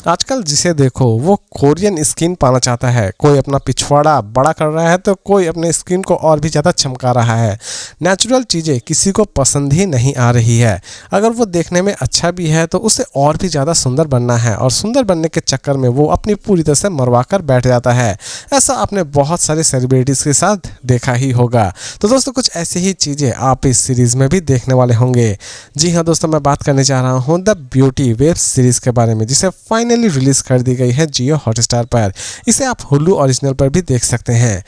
आजकल जिसे देखो वो कोरियन स्किन पाना चाहता है। कोई अपना पिछवाड़ा बड़ा कर रहा है तो कोई अपने स्किन को और भी ज़्यादा चमका रहा है। नेचुरल चीज़ें किसी को पसंद ही नहीं आ रही है। अगर वो देखने में अच्छा भी है तो उसे और भी ज़्यादा सुंदर बनना है और सुंदर बनने के चक्कर में वो अपनी पूरी तरह से मरवा कर बैठ जाता है। ऐसा आपने बहुत सारे सेलिब्रिटीज़ के साथ देखा ही होगा। तो दोस्तों कुछ ऐसी ही चीज़ें आप इस सीरीज़ में भी देखने वाले होंगे। जी हाँ दोस्तों, मैं बात करने जा रहा हूँ द ब्यूटी वेब सीरीज़ के बारे में, जिसे फाइनली रिलीज कर दी गई है जियो हॉटस्टार पर। इसे आप हुलू ओरिजिनल पर भी देख सकते हैं।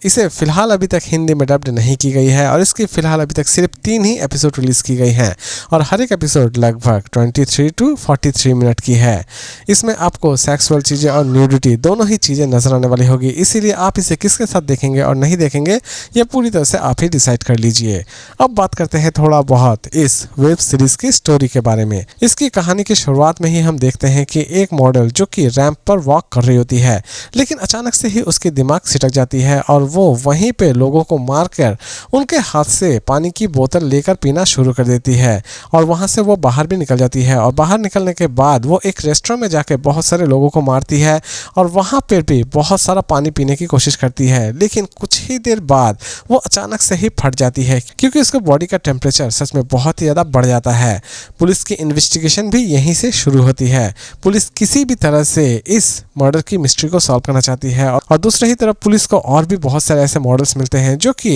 इसे फिलहाल अभी तक हिंदी में डब्ड नहीं की गई है और इसकी फिलहाल अभी तक सिर्फ 3 ही एपिसोड रिलीज की गई हैं और हर एक एपिसोड लगभग 23 to 43 मिनट की है। इसमें आपको सेक्सुअल चीज़ें और न्यूडिटी दोनों ही चीज़ें नजर आने वाली होगी, इसीलिए आप इसे किसके साथ देखेंगे और नहीं देखेंगे ये पूरी तरह से आप ही डिसाइड कर लीजिए। अब बात करते हैं थोड़ा बहुत इस वेब सीरीज की स्टोरी के बारे में। इसकी कहानी की शुरुआत में ही हम देखते हैं कि एक मॉडल जो कि रैंप पर वॉक कर रही होती है, लेकिन अचानक से ही उसकी दिमाग सिटक जाती है और वो वहीं पे लोगों को मारकर उनके हाथ से पानी की बोतल लेकर पीना शुरू कर देती है और वहां से वो बाहर भी निकल जाती है। और बाहर निकलने के बाद वो एक रेस्टोरेंट में जाके बहुत सारे लोगों को मारती है और वहां पर भी बहुत सारा पानी पीने की कोशिश करती है, लेकिन कुछ ही देर बाद वो अचानक से ही फट जाती है क्योंकि उसके बॉडी का टेम्परेचर सच में बहुत ही ज़्यादा बढ़ जाता है। पुलिस की इन्वेस्टिगेशन भी यहीं से शुरू होती है। पुलिस किसी भी तरह से इस मर्डर की मिस्ट्री को सॉल्व करना चाहती है और दूसरी ही तरफ पुलिस को और भी बहुत सारे ऐसे मॉडल्स मिलते हैं जो कि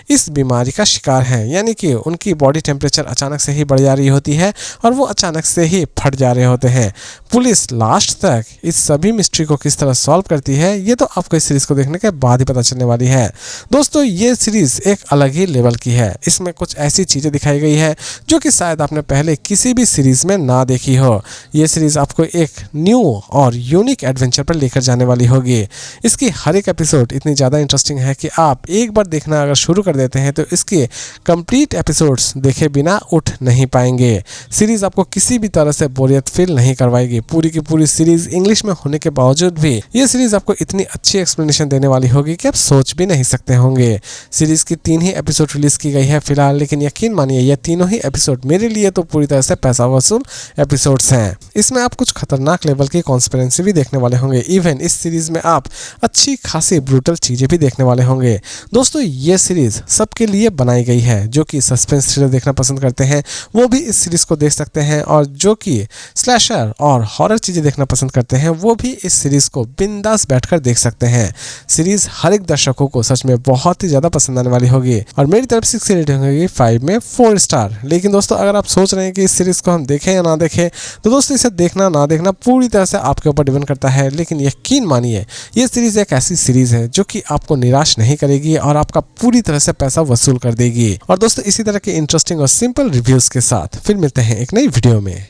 इस बीमारी का शिकार हैं, यानी कि उनकी बॉडी टेम्परेचर अचानक से ही बढ़ जा रही होती है और वो अचानक से ही फट जा रहे होते हैं। पुलिस लास्ट तक इस सभी मिस्ट्री को किस तरह सॉल्व करती है ये तो आपको इस सीरीज को देखने के बाद ही पता चलने वाली है। दोस्तों ये सीरीज एक अलग ही लेवल की है। इसमें कुछ ऐसी चीज़ें दिखाई गई है जो कि शायद आपने पहले किसी भी सीरीज में ना देखी हो। ये सीरीज आपको एक न्यू और यूनिक एडवेंचर पर लेकर जाने वाली होगी। इसकी हर एक एपिसोड इतनी ज़्यादा इंटरेस्टिंग है कि आप एक बार देखना अगर शुरू कर देते हैं तो इसके कंप्लीट एपिसोड्स देखे बिना उठ नहीं पाएंगे। सीरीज आपको किसी भी तरह से बोरियत फील नहीं करवाएगी। पूरी की पूरी सीरीज इंग्लिश में होने के बावजूद भी ये सीरीज आपको इतनी अच्छी एक्सप्लेनेशन देने वाली होगी कि आप सोच भी नहीं सकते होंगे। सीरीज की 3 ही एपिसोड रिलीज की गई है फिलहाल, लेकिन यकीन मानिए ये तीनों ही एपिसोड मेरे लिए तो पूरी तरह से पैसा वसूल एपिसोड्स हैं। इसमें आप कुछ खतरनाक लेवल की कॉन्स्पिरेंसी भी देखने वाले होंगे। इवन इस सीरीज में आप अच्छी खासी ब्रूटल चीजें भी देखने वाले होंगे। दोस्तों ये सीरीज सबके लिए बनाई गई है। जो कि सस्पेंस थ्रिलर देखना पसंद करते हैं वो भी इस सीरीज को देख सकते हैं और जो कि स्लैशर और हॉरर चीजें देखना पसंद करते हैं वो भी इस सीरीज को बिंदास बैठकर देख सकते हैं। सीरीज हर एक दर्शकों को सच में बहुत ही ज्यादा पसंद आने वाली होगी और मेरी तरफ से इसकी रेटिंग होगी 5 में 4 स्टार। लेकिन दोस्तों अगर आप सोच रहे हैं कि इस सीरीज को हम देखें या ना देखें तो दोस्तों इसे देखना ना देखना पूरी तरह से आपके ऊपर डिपेंड करता है। लेकिन यकीन मानिए ये सीरीज एक ऐसी सीरीज है जो कि आपको निराश नहीं करेगी और आपका पूरी तरह से पैसा वसूल कर देगी। और दोस्तों इसी तरह के इंटरेस्टिंग और सिंपल रिव्यूज के साथ फिर मिलते हैं एक नई वीडियो में।